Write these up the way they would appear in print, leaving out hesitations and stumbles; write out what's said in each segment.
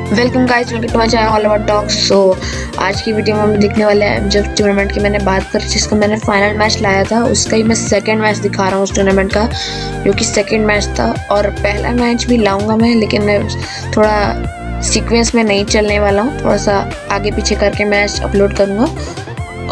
Welcome guys, welcome to my channel all about dogs. So आज की video में हम देखने वाले हैं, जब टूर्नामेंट की मैंने बात करी जिसका मैंने फाइनल मैच लाया था, उसका ही मैं सेकंड मैच दिखा रहा हूँ उस टूर्नामेंट का, जो कि सेकंड मैच था। और पहला मैच भी लाऊंगा मैं, लेकिन मैं थोड़ा सीक्वेंस में नहीं चलने वाला हूँ, थोड़ा सा आगे पीछे करके मैच अपलोड करूँगा।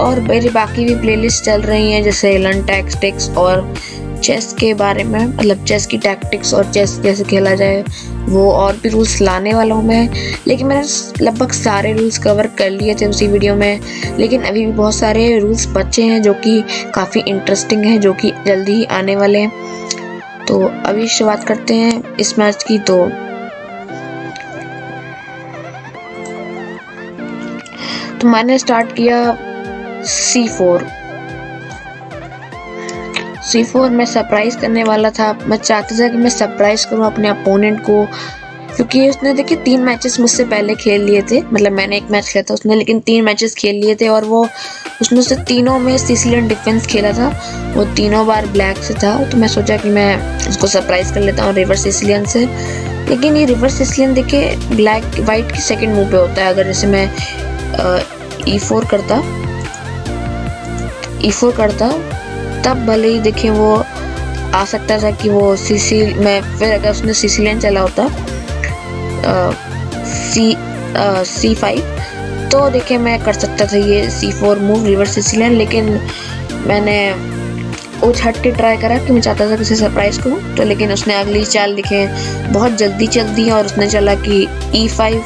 और मेरी बाकी भी प्लेलिस्ट चल रही हैं, जैसे लर्न टैक्टिक्स और चेस के बारे में, मतलब चेस की टैक्टिक्स और चेस कैसे खेला जाए, वो और भी रूल्स लाने वाला हूँ मैं। लेकिन मैंने लगभग सारे रूल्स कवर कर लिए थे उसी वीडियो में, लेकिन अभी भी बहुत सारे रूल्स बचे हैं जो कि काफ़ी इंटरेस्टिंग हैं, जो कि जल्दी ही आने वाले हैं। तो अभी शुरुआत करते हैं इस मैच की। तो मैंने स्टार्ट किया C4 में सरप्राइज करने वाला था। मैं चाहता था कि मैं सरप्राइज करूं अपने अपोनेंट को, क्योंकि उसने देखिए 3 मैचेस मुझसे पहले खेल लिए थे। मतलब मैंने एक मैच खेला था उसने, लेकिन 3 मैचेस खेल लिए थे, और वो उसने से तीनों में सिसिलियन डिफेंस खेला था, वो तीनों बार ब्लैक से था। तो मैं सोचा कि मैं उसको सरप्राइज कर लेता हूँ रिवर्स सिसिलियन से। लेकिन ये रिवर्स सिसिलियन देखिए ब्लैक वाइट की सेकेंड मूव पे होता है। अगर जैसे मैं E4 करता तब भले ही देखिए वो आ सकता था कि वो फिर अगर उसने सिसिलियन चला होता C5, तो देखिए मैं कर सकता था ये C4 मूव रिवर्स सिसिलियन। लेकिन मैंने कुछ हट के ट्राई करा कि मैं चाहता था किसी सरप्राइज करूं, तो लेकिन उसने अगली चाल दिखे बहुत जल्दी चल दी और उसने चला कि E5।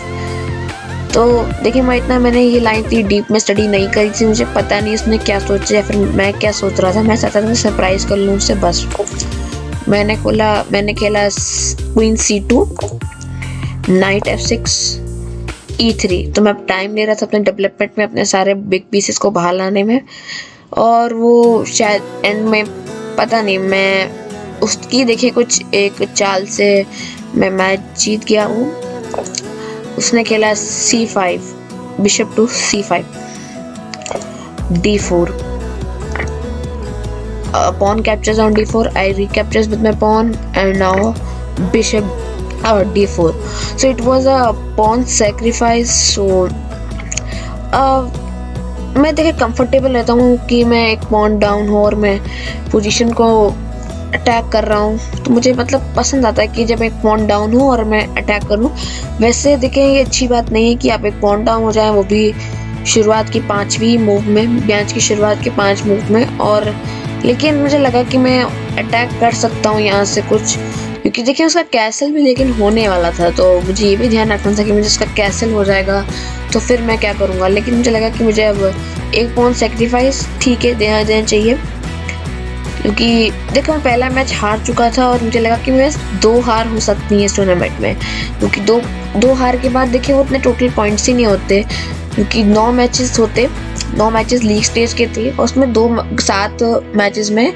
तो देखिए मैंने ये लाइन इतनी डीप में स्टडी नहीं करी थी, मुझे पता नहीं उसने क्या सोचा या फिर मैं क्या सोच रहा था। मैं चाहता था सरप्राइज कर लूँ उससे बस। मैंने खेला queen C2, night F6, E3। तो मैं टाइम ले रहा था अपने डेवलपमेंट में, अपने सारे बिग पीसेस को बाहर लाने में। और वो शायद एंड में पता नहीं, मैं उसकी देखिए कुछ एक चाल से मैं मैच जीत गया हूँ। उसने खेला C5, bishop to C5, D4, pawn captures on D4, I recaptures with my pawn, and now bishop D4. So it was a pawn sacrifice. So मैं देखिए कंफर्टेबल रहता हूँ कि मैं एक पॉन डाउन हो और मैं पोजीशन को अटैक कर रहा हूँ, तो मुझे मतलब पसंद आता है कि जब एक पॉन डाउन हो और मैं अटैक करूँ। वैसे देखें ये अच्छी बात नहीं है कि आप एक पॉन डाउन हो जाए, वो भी शुरुआत की 5वीं मूव में, मैच की शुरुआत के 5 मूव में। और लेकिन मुझे लगा कि मैं अटैक कर सकता हूँ यहाँ से कुछ, क्योंकि देखिए उसका कैसल भी लेकिन होने वाला था, तो मुझे ये भी ध्यान रखना था कि मुझे उसका कैसल हो जाएगा तो फिर मैं क्या करूँगा। लेकिन मुझे लगा कि मुझे अब एक पॉन सेक्रीफाइस ठीक है देना चाहिए, क्योंकि देखो मैं पहला मैच हार चुका था और मुझे लगा कि मैं 2 हार हो सकती है इस टूर्नामेंट में, क्योंकि दो हार के बाद देखिए वो उतने टोटल पॉइंट्स ही नहीं होते, क्योंकि 9 मैचेस लीग स्टेज के थे और उसमें 7 मैचेस में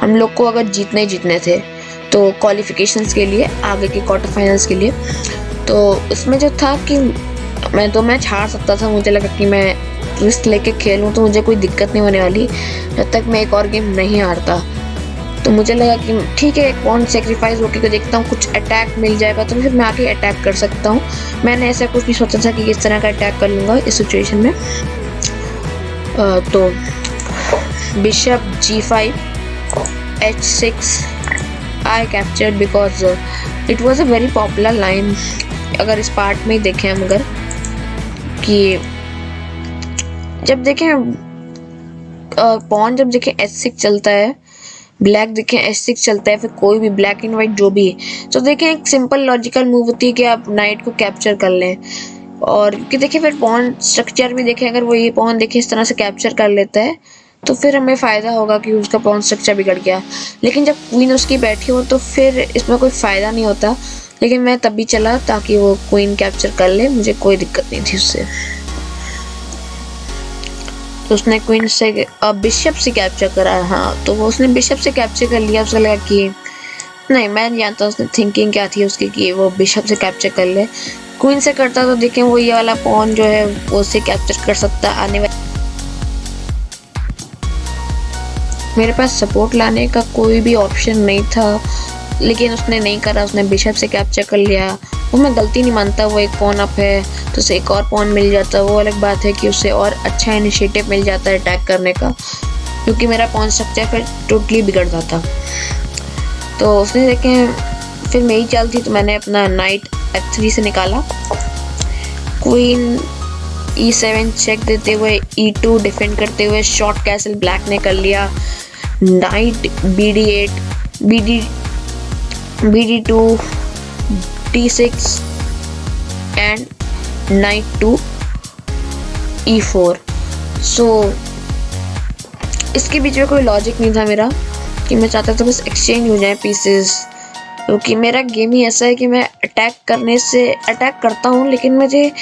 हम लोग को अगर जीतने थे, तो क्वालिफिकेशंस के लिए, आगे के क्वार्टर फाइनल्स के लिए। तो उसमें जो था कि मैं 2 मैच हार सकता था। मुझे लगा कि मैं रिस्क लेके खेलूं तो मुझे कोई दिक्कत नहीं होने वाली जब तक मैं एक और गेम नहीं हारता। तो मुझे लगा कि ठीक है, एक पॉन सेक्रीफाइस होके तो देखता हूँ, कुछ अटैक मिल जाएगा तो फिर मैं आके अटैक कर सकता हूँ। मैंने ऐसा कुछ नहीं सोचा था कि किस तरह का अटैक कर लूँगा इस सिचुएशन में। तो bishop G5, H6 I captured because it was a very popular line। अगर इस पार्ट में देखें हम, अगर कि जब देखें पॉन जब देखें H6 चलता है, ब्लैक देखें H6 चलता है, फिर कोई भी ब्लैक एंड वाइट जो भी है, तो देखें एक सिंपल लॉजिकल मूव होती है कि आप नाइट को कैप्चर कर लें। और कि देखिए फिर पॉन स्ट्रक्चर भी देखें, अगर वो ये पॉन देखें इस तरह से कैप्चर कर लेता है तो फिर हमें फ़ायदा होगा कि उसका पॉन स्ट्रक्चर बिगड़ गया। लेकिन जब क्वीन उसकी बैठी हो तो फिर इसमें कोई फ़ायदा नहीं होता। लेकिन मैं तब भी चला ताकि वो क्वीन कैप्चर कर ले, मुझे कोई दिक्कत नहीं थी उससे। तो उसने क्वीन से बिशप से कैप्चर करा। हाँ, तो वो उसने बिशप से कैप्चर कर लिया। उसको लगा कि नहीं, मैं नहीं जानता उसने थिंकिंग क्या थी उसकी कि वो बिशप से कैप्चर कर ले। क्वीन से करता तो देखें वो ये वाला पॉन जो है वो उसे कैप्चर कर सकता। आने वाले मेरे पास सपोर्ट लाने का कोई भी ऑप्शन नहीं था, लेकिन उसने नहीं करा, उसने बिशप से कैप्चर कर लिया। वो मैं गलती नहीं मानता, वो एक पॉन अप है तो उसे एक और पॉन मिल जाता, वो अलग बात है कि उसे और अच्छा इनिशिएटिव मिल जाता है अटैक करने का, क्योंकि मेरा पॉन स्ट्रक्चर फिर टोटली बिगड़ जाता। तो उसने देखें फिर मेरी चाल थी, तो मैंने अपना नाइट F3 से निकाला, क्वीन E7 चेक देते हुए E2 डिफेंड करते हुए शॉर्ट कैसल ब्लैक ने कर लिया, knight BD8 BD2 D6 and knight to E4। So इसके बीच में कोई लॉजिक नहीं था मेरा कि मैं चाहता था बस एक्सचेंज हो जाए पीसेस, क्योंकि मेरा गेम ही ऐसा है कि मैं अटैक करता हूँ, लेकिन मुझे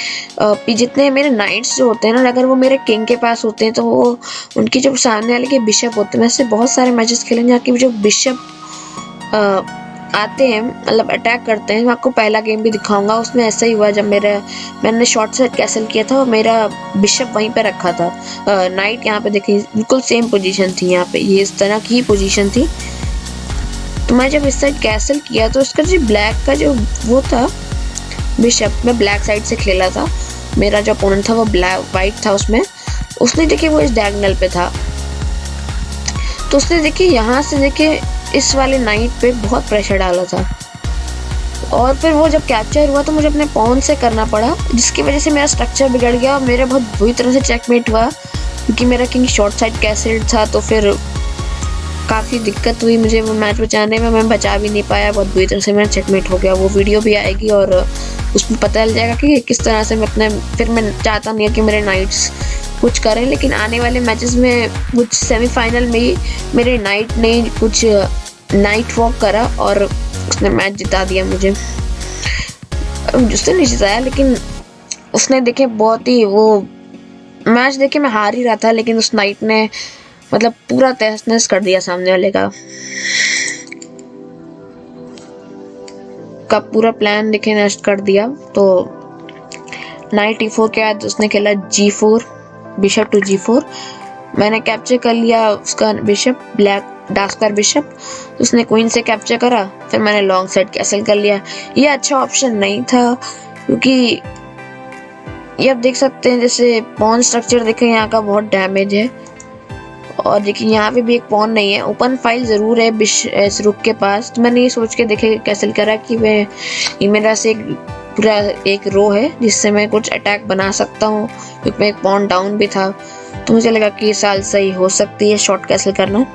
जितने मेरे नाइट्स जो होते हैं ना, अगर वो मेरे किंग के पास होते हैं तो वो उनकी जो सामने वाले के बिशप होते हैं, मैं ऐसे बहुत सारे मैचेस खेले जहाँ की जो बिशप आते हैं मतलब अटैक करते हैं। मैं आपको पहला गेम भी दिखाऊंगा, उसमें ऐसा ही हुआ जब मैंने शॉर्ट सेट कैसल किया था और मेरा बिशप वहीं पे रखा था, नाइट यहाँ पे देखिए बिल्कुल सेम पोजीशन थी, यहाँ पे ये इस तरह की पोजीशन थी। तो मैं जब इस साइड कैसल किया तो उसका जो ब्लैक का जो वो था बिशप, मैं ब्लैक साइड से खेला था, मेरा जो अपोनेंट था वो ब्लैक वाइट था, उसने देखिए वो इस डायगोनल पे था, तो उसने देखिए यहाँ से देखिए इस वाले नाइट पे बहुत प्रेशर डाला था, और फिर वो जब कैप्चर हुआ तो मुझे अपने पॉन से करना पड़ा, जिसकी वजह से मेरा स्ट्रक्चर बिगड़ गया और मेरा बहुत बुरी तरह से चेकमेट हुआ, क्योंकि मेरा किंग शॉर्ट साइड कैसल था। तो फिर काफ़ी दिक्कत हुई मुझे वो मैच बचाने में, मैं बचा भी नहीं पाया, बहुत बुरी तरह से मेरा चेकमेट हो गया। वो वीडियो भी आएगी और उसमें पता चल जाएगा कि किस तरह से मैं फिर मैं चाहता नहीं है कि मेरे नाइट्स कुछ करें, लेकिन आने वाले मैचेस में कुछ सेमीफाइनल में ही मेरे नाइट ने कुछ नाइट वॉक करा और उसने मैच जिता दिया मुझे। उसने नहीं जिताया, लेकिन उसने देखे बहुत ही वो मैच देखे मैं हार ही रहा था, लेकिन उस नाइट ने मतलब पूरा तहस नहस कर दिया सामने वाले का पूरा प्लान देखे नष्ट कर दिया। तो नाइट E4 के बाद उसने खेला G4 बिशप टू G4, मैंने कैप्चर कर लिया उसका बिशप, ब्लैक डास्कर बिशप, उसने क्वीन से कैप्चर करा, फिर मैंने लॉन्ग साइड कैसल कर लिया। ये अच्छा ऑप्शन नहीं था, क्योंकि ये आप देख सकते हैं जैसे पॉन स्ट्रक्चर देखें यहाँ का बहुत डैमेज है, और देखिए यहाँ पे भी एक पॉन नहीं है, ओपन फाइल ज़रूर है इस रुक के पास। तो मैंने ये सोच के देखे कैसल करा कि ये मेरा से पूरा एक रो है जिससे मैं कुछ अटैक बना सकता हूँ, क्योंकि मैं एक पॉन डाउन भी था, तो मुझे लगा कि ये साल सही हो सकती है शॉर्ट कैसल करना।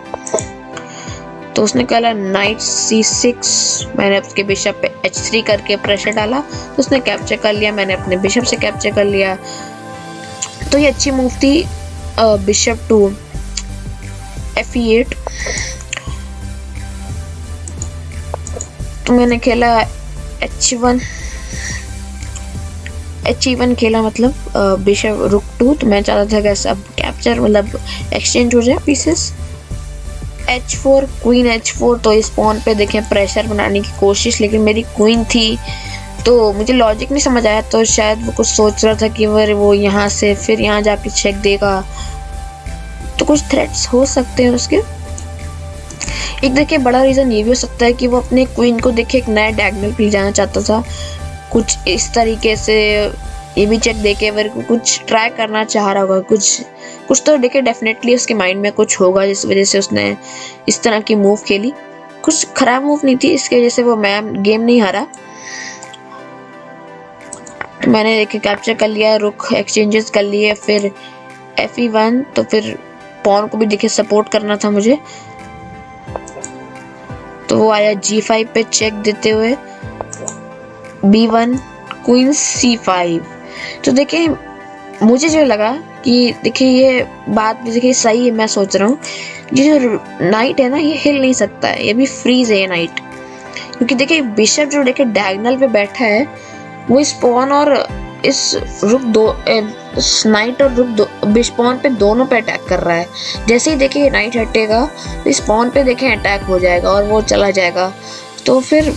तो उसने कहा नाइट C6, मैंने उसके बिशप पे H3 करके प्रेशर डाला, तो उसने कैप्चर कर लिया, मैंने अपने बिशप से कैप्चर कर लिया। तो ये अच्छी मूव थी बिशप टू F8। तो मैंने खेला H1 खेला, मतलब बिशप रुक 2। तो मैं चाहता था कि सब कैप्चर मतलब एक्सचेंज हो जाए पीसेस। H4 क्वीन H4, तो इस पॉन पे देखें प्रेशर बनाने की कोशिश, लेकिन मेरी क्वीन थी तो मुझे लॉजिक नहीं समझ आया, तो शायद वो कुछ सोच रहा था कि वो यहाँ से फिर यहाँ जाके चेक देगा, तो कुछ थ्रेट्स हो सकते हैं उसके। एक देखिए बड़ा रीज़न ये भी हो सकता है कि वो अपने क्वीन को देखे एक नया डायगोनल पे ले जाना चाहता था, कुछ इस तरीके से ये भी चेक देके अगर कुछ ट्राई करना चाह रहा होगा, कुछ तो देखिए डेफिनेटली उसके माइंड में कुछ होगा, जिस वजह से उसने इस तरह की मूव खेली। कुछ खराब मूव नहीं थी, इसकी वजह से वो गेम नहीं हारा। तो मैंने देखिए कैप्चर कर लिया, रुक एक्सचेंजेस कर लिए, फिर Fe1, तो फिर पॉन को भी देखिए सपोर्ट करना था मुझे, तो वो आया G5 पे चेक देते हुए B1 क्वीन C5। तो देखिए मुझे जो लगा कि देखिए ये बात भी देखिए सही है, मैं सोच रहा हूँ ये जो नाइट है ना ये हिल नहीं सकता है, ये भी फ्रीज है ये नाइट, क्योंकि देखिए बिशप जो देखिए डायगोनल पे बैठा है वो इस पॉन और इस रुक इस नाइट और रुक पॉन पे दोनों पे अटैक कर रहा है। जैसे ही देखिए नाइट हटेगा तो इस पॉन पे देखें अटैक हो जाएगा और वो चला जाएगा। तो फिर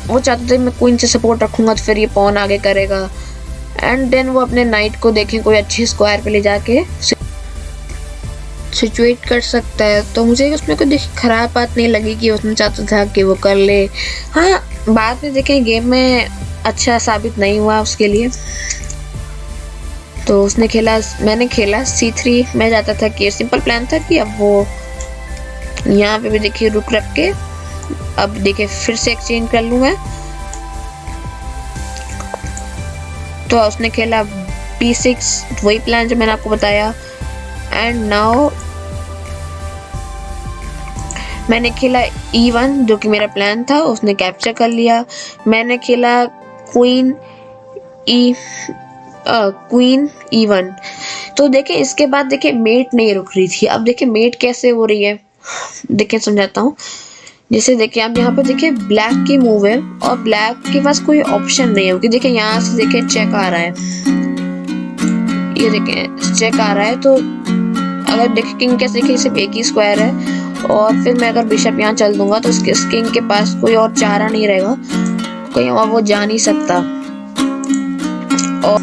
वो चाहते थे मैं क्वीन से सपोर्ट रखूंगा तो फिर ये पॉन आगे करेगा, एंड देन वो अपने नाइट को देखें कोई अच्छे स्क्वायर पे ले जाके सिचुएट कर सकता है। तो मुझे उसमें कोई देखिए ख़राब बात नहीं लगी कि उसने चाहता था कि वो कर ले। हाँ बाद में देखें गेम में अच्छा साबित नहीं हुआ उसके लिए। तो उसने खेला, मैंने खेला C3 में जाता था कि सिंपल प्लान था कि अब वो यहाँ पे भी देखिए रुक रख के अब देखिए फिर से एक्सचेंज कर लूँ मैं। तो उसने खेला B6, वही प्लान जो मैंने आपको बताया। एंड नाउ मैंने खेला E1 जो कि मेरा प्लान था, उसने कैप्चर कर लिया। मैंने खेला क्वीन E1। तो देखिए इसके बाद देखिए मेट नहीं रुक रही थी। अब देखिए मेट कैसे हो रही है, देखिए समझाता हूँ। जैसे देखिए आप यहाँ पे देखिए ब्लैक की मूव है और ब्लैक के पास कोई ऑप्शन नहीं है, क्योंकि देखिए यहाँ से देखिए चेक आ रहा है, ये देखिए चेक आ रहा है। तो अगर देखिए किंग के देखिए सिर्फ एक ही स्क्वायर है और फिर मैं अगर बिशप यहाँ चल दूंगा तो उसके किंग के पास कोई और चारा नहीं रहेगा, कहीं और वो जा नहीं सकता। और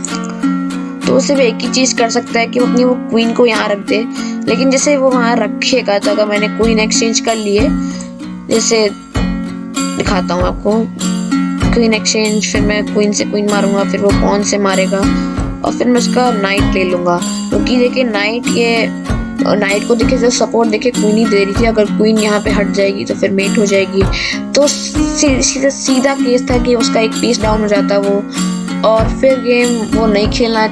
तो सिर्फ एक ही चीज कर सकता है कि वो अपनी वो क्वीन को यहाँ रख दे। लेकिन जैसे वो वहां रखेगा तो अगर मैंने क्वीन एक्सचेंज कर लिए, जैसे दिखाता हूँ आपको, क्वीन एक्सचेंज, फिर मैं क्वीन से क्वीन मारूंगा, फिर वो पॉन से मारेगा और फिर मैं उसका नाइट ले लूंगा। क्योंकि देखिए नाइट को देखिए जो सपोर्ट देखिए क्वीन ही दे रही थी। अगर क्वीन यहाँ पे हट जाएगी तो फिर मेट हो जाएगी। तो सीधा केस था कि उसका एक पीस डाउन हो जाता वो, और फिर गेम वो नहीं खेलना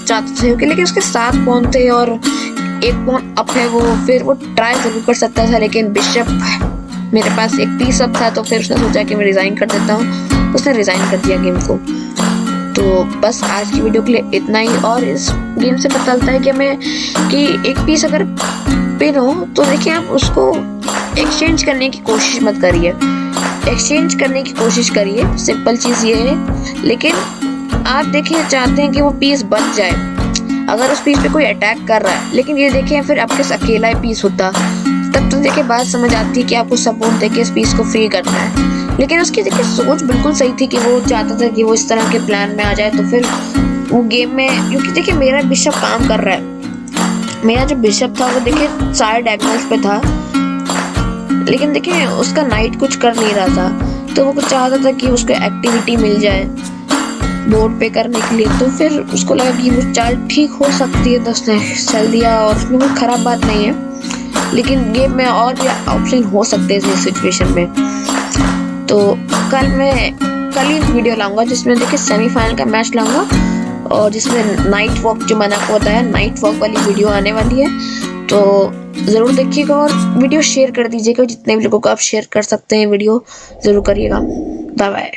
चाहते थे क्योंकि लेकिन उसके 7 पॉन थे और एक पॉन अप है वो, फिर वो ट्राई जरूर कर सकता था। लेकिन बिशप मेरे पास एक पीस अप था तो फिर उसने सोचा कि मैं रिजाइन कर देता हूँ, उसने रिजाइन कर दिया गेम को। तो बस आज की वीडियो के लिए इतना ही। और इस गेम से पता चलता है कि एक पीस अगर पिन हो तो देखिए आप उसको एक्सचेंज करने की कोशिश मत करिए, एक्सचेंज करने की कोशिश करिए, सिंपल चीज ये है। लेकिन आप देखिए चाहते हैं कि वो पीस बच जाए, अगर उस पीस पे कोई अटैक कर रहा है, लेकिन ये देखिए फिर आपके पास अकेला ही पीस होता, तब तो देखिए बात समझ आती है कि आपको सपोर्ट देके इस पीस को फ्री करना है। लेकिन उसकी देखिए सोच बिल्कुल सही थी कि वो चाहता था कि वो इस तरह के प्लान में आ जाए। तो फिर वो गेम में, क्योंकि देखिए मेरा बिशप काम कर रहा है, मेरा जो बिशप था वो देखिए 4 डायगोनल्स पे था, लेकिन देखिए उसका नाइट कुछ कर नहीं रहा था। तो वो कुछ चाहता था कि उसको एक्टिविटी मिल जाए बोर्ड पे करने के लिए। तो फिर उसको लगा कि वो चाल ठीक हो सकती है तो उसने चल दिया, और उसमें कोई खराब बात नहीं है। लेकिन गेम में और भी ऑप्शन हो सकते हैं इस सिचुएशन में। तो कल ही वीडियो लाऊंगा जिसमें देखिए सेमीफाइनल का मैच लाऊंगा, और जिसमें नाइट वॉक जो मैंने आपको बताया नाइट वॉक वाली वीडियो आने वाली है। तो ज़रूर देखिएगा और वीडियो शेयर कर दीजिएगा, जितने भी लोगों को आप शेयर कर सकते हैं वीडियो ज़रूर करिएगा। Bye bye.